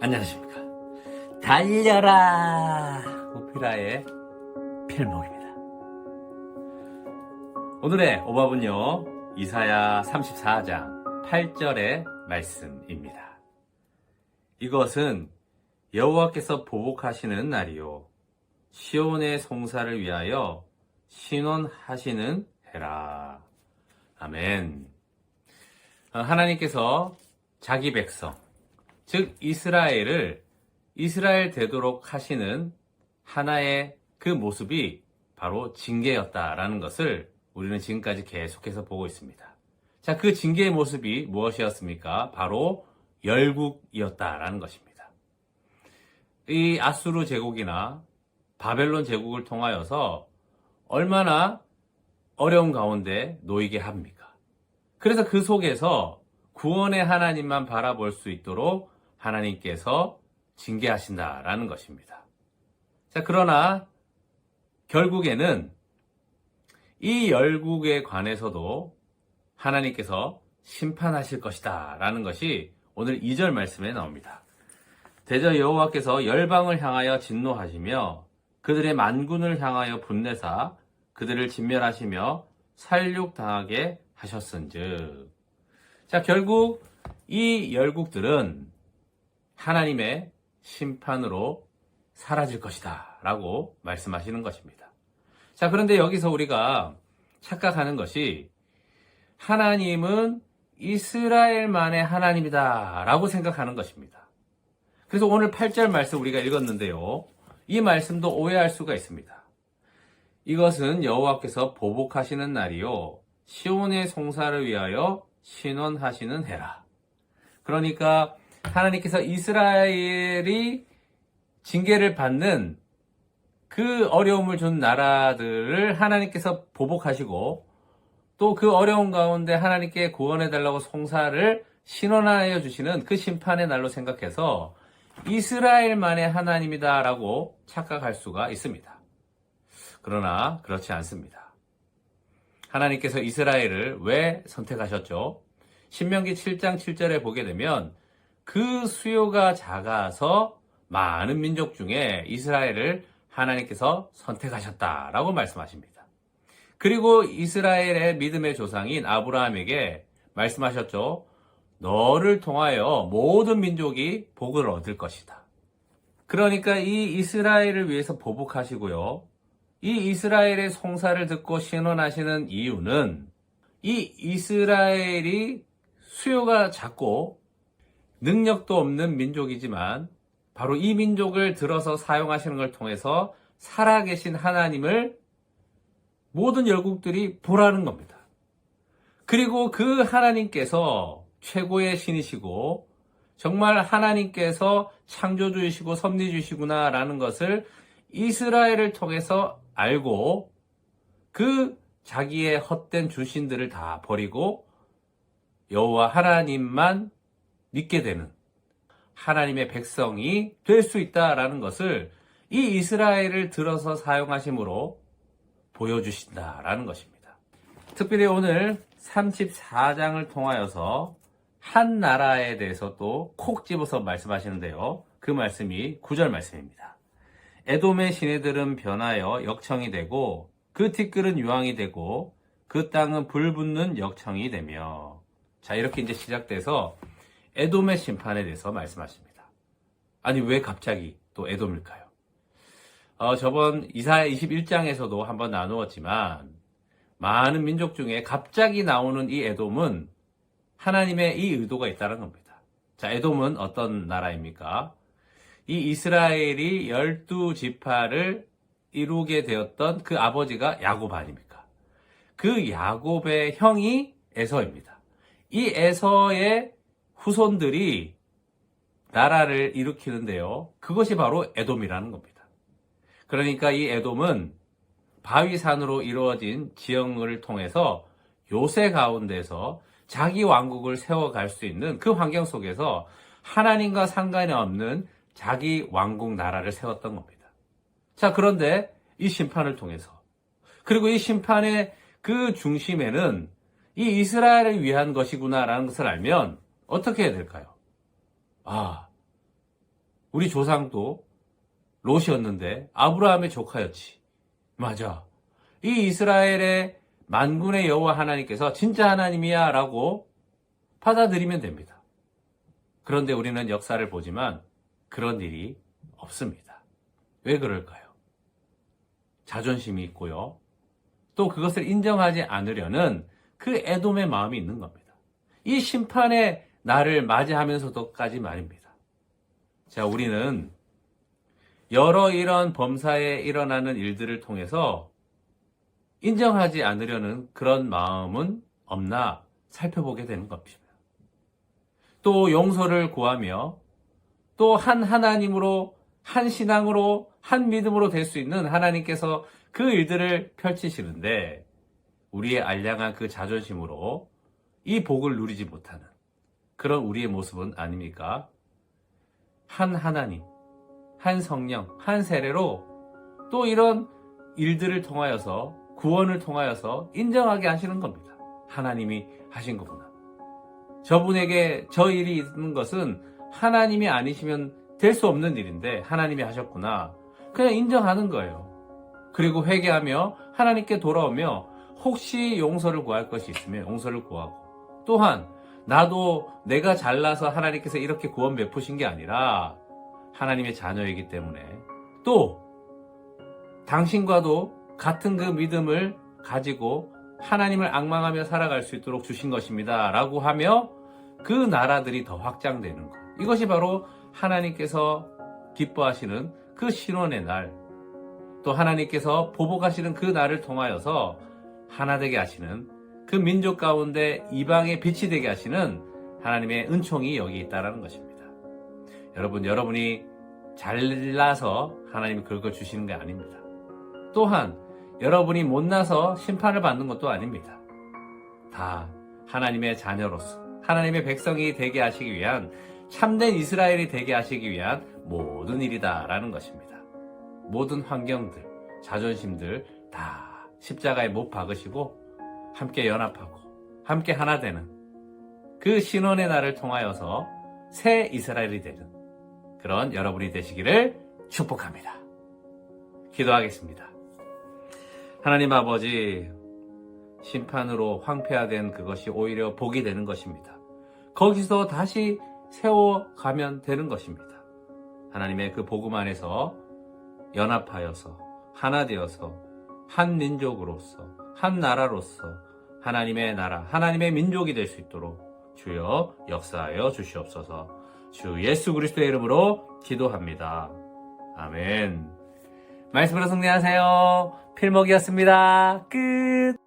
안녕하십니까. 달려라! 오피라의 필목입니다. 오늘의 오밥은요, 이사야 34장 8절의 말씀입니다. 이것은 여호와께서 보복하시는 날이요, 시온의 송사를 위하여 신원하시는 해라. 아멘. 하나님께서 자기 백성, 즉 이스라엘을 이스라엘 되도록 하시는 하나의 그 모습이 바로 징계였다라는 것을 우리는 지금까지 계속해서 보고 있습니다. 자, 그 징계의 모습이 무엇이었습니까? 바로 열국이었다라는 것입니다. 이 아수르 제국이나 바벨론 제국을 통하여서 얼마나 어려운 가운데 놓이게 합니까? 그래서 그 속에서 구원의 하나님만 바라볼 수 있도록 하나님께서 징계하신다라는 것입니다. 자, 그러나 결국에는 이 열국에 관해서도 하나님께서 심판하실 것이다 라는 것이 오늘 2절 말씀에 나옵니다. 대저 여호와께서 열방을 향하여 진노하시며 그들의 만군을 향하여 분내사 그들을 진멸하시며 살육당하게 하셨은즉. 자, 결국 이 열국들은 하나님의 심판으로 사라질 것이다 라고 말씀하시는 것입니다. 자, 그런데 여기서 우리가 착각하는 것이 하나님은 이스라엘만의 하나님이다 라고 생각하는 것입니다. 그래서 오늘 8절 말씀 우리가 읽었는데요, 이 말씀도 오해할 수가 있습니다. 이것은 여호와께서 보복하시는 날이요, 시온의 송사를 위하여 신원하시는 해라. 그러니까 하나님께서 이스라엘이 징계를 받는 그 어려움을 준 나라들을 하나님께서 보복하시고, 또 그 어려운 가운데 하나님께 구원해달라고 송사를 신원하여 주시는 그 심판의 날로 생각해서 이스라엘만의 하나님이다라고 착각할 수가 있습니다. 그러나 그렇지 않습니다. 하나님께서 이스라엘을 왜 선택하셨죠? 신명기 7장 7절에 보게 되면 그 수요가 작아서 많은 민족 중에 이스라엘을 하나님께서 선택하셨다라고 말씀하십니다. 그리고 이스라엘의 믿음의 조상인 아브라함에게 말씀하셨죠. 너를 통하여 모든 민족이 복을 얻을 것이다. 그러니까 이 이스라엘을 위해서 보복하시고요, 이 이스라엘의 송사를 듣고 신원하시는 이유는 이 이스라엘이 수요가 작고 능력도 없는 민족이지만 바로 이 민족을 들어서 사용하시는 걸 통해서 살아계신 하나님을 모든 열국들이 보라는 겁니다. 그리고 그 하나님께서 최고의 신이시고 정말 하나님께서 창조주이시고 섭리주이시구나 라는 것을 이스라엘을 통해서 알고 그 자기의 헛된 주신들을 다 버리고 여호와 하나님만 믿게 되는 하나님의 백성이 될 수 있다라는 것을 이 이스라엘을 들어서 사용하심으로 보여주신다라는 것입니다. 특별히 오늘 34장을 통하여서 한 나라에 대해서 또 콕 집어서 말씀하시는데요, 그 말씀이 9절 말씀입니다. 에돔의 시내들은 변하여 역청이 되고 그 티끌은 유황이 되고 그 땅은 불붙는 역청이 되며. 자, 이렇게 이제 시작돼서 에돔의 심판에 대해서 말씀하십니다. 아니, 왜 갑자기 또 에돔일까요? 저번 이사야 21장에서도 한번 나누었지만 많은 민족 중에 갑자기 나오는 이 에돔은 하나님의 이 의도가 있다는 겁니다. 자, 에돔은 어떤 나라입니까? 이 이스라엘이 12지파를 이루게 되었던 그 아버지가 야곱 아닙니까? 그 야곱의 형이 에서입니다. 이 에서의 후손들이 나라를 일으키는데요, 그것이 바로 에돔이라는 겁니다. 그러니까 이 에돔은 바위산으로 이루어진 지형을 통해서 요새 가운데서 자기 왕국을 세워갈 수 있는 그 환경 속에서 하나님과 상관이 없는 자기 왕국 나라를 세웠던 겁니다. 자, 그런데 이 심판을 통해서, 그리고 이 심판의 그 중심에는 이 이스라엘을 위한 것이구나라는 것을 알면 어떻게 해야 될까요? 우리 조상도 롯이었는데 아브라함의 조카였지. 맞아. 이 이스라엘의 만군의 여호와 하나님께서 진짜 하나님이야 라고 받아들이면 됩니다. 그런데 우리는 역사를 보지만 그런 일이 없습니다. 왜 그럴까요? 자존심이 있고요. 또 그것을 인정하지 않으려는 그 에돔의 마음이 있는 겁니다. 이 심판의 날을 맞이하면서도까지 말입니다. 자, 우리는 여러 이런 범사에 일어나는 일들을 통해서 인정하지 않으려는 그런 마음은 없나 살펴보게 되는 겁니다. 또 용서를 구하며 또 한 하나님으로, 한 신앙으로, 한 믿음으로 될 수 있는 하나님께서 그 일들을 펼치시는데 우리의 알량한 그 자존심으로 이 복을 누리지 못하는 그런 우리의 모습은 아닙니까? 한 하나님, 한 성령, 한 세례로 또 이런 일들을 통하여서 구원을 통하여서 인정하게 하시는 겁니다. 하나님이 하신 거구나. 저분에게 저 일이 있는 것은 하나님이 아니시면 될 수 없는 일인데 하나님이 하셨구나. 그냥 인정하는 거예요. 그리고 회개하며 하나님께 돌아오며 혹시 용서를 구할 것이 있으면 용서를 구하고, 또한 나도 내가 잘나서 하나님께서 이렇게 구원 베푸신 게 아니라 하나님의 자녀이기 때문에 또 당신과도 같은 그 믿음을 가지고 하나님을 앙망하며 살아갈 수 있도록 주신 것입니다 라고 하며 그 나라들이 더 확장되는 것, 이것이 바로 하나님께서 기뻐하시는 그 신원의 날, 또 하나님께서 보복하시는 그 날을 통하여서 하나 되게 하시는 그 민족 가운데 이방의 빛이 되게 하시는 하나님의 은총이 여기 있다는 것입니다. 여러분이 잘나서 하나님이 그걸 주시는 게 아닙니다. 또한 여러분이 못나서 심판을 받는 것도 아닙니다. 다 하나님의 자녀로서 하나님의 백성이 되게 하시기 위한, 참된 이스라엘이 되게 하시기 위한 모든 일이다라는 것입니다. 모든 환경들, 자존심들 다 십자가에 못 박으시고 함께 연합하고 함께 하나 되는 그 신원의 날을 통하여서 새 이스라엘이 되는 그런 여러분이 되시기를 축복합니다. 기도하겠습니다. 하나님 아버지, 심판으로 황폐화된 그것이 오히려 복이 되는 것입니다. 거기서 다시 세워가면 되는 것입니다. 하나님의 그 복음 안에서 연합하여서 하나 되어서 한 민족으로서 한 나라로서 하나님의 나라, 하나님의 민족이 될 수 있도록 주여 역사하여 주시옵소서. 주 예수 그리스도의 이름으로 기도합니다. 아멘. 말씀으로 승리하세요. 필목이었습니다. 끝.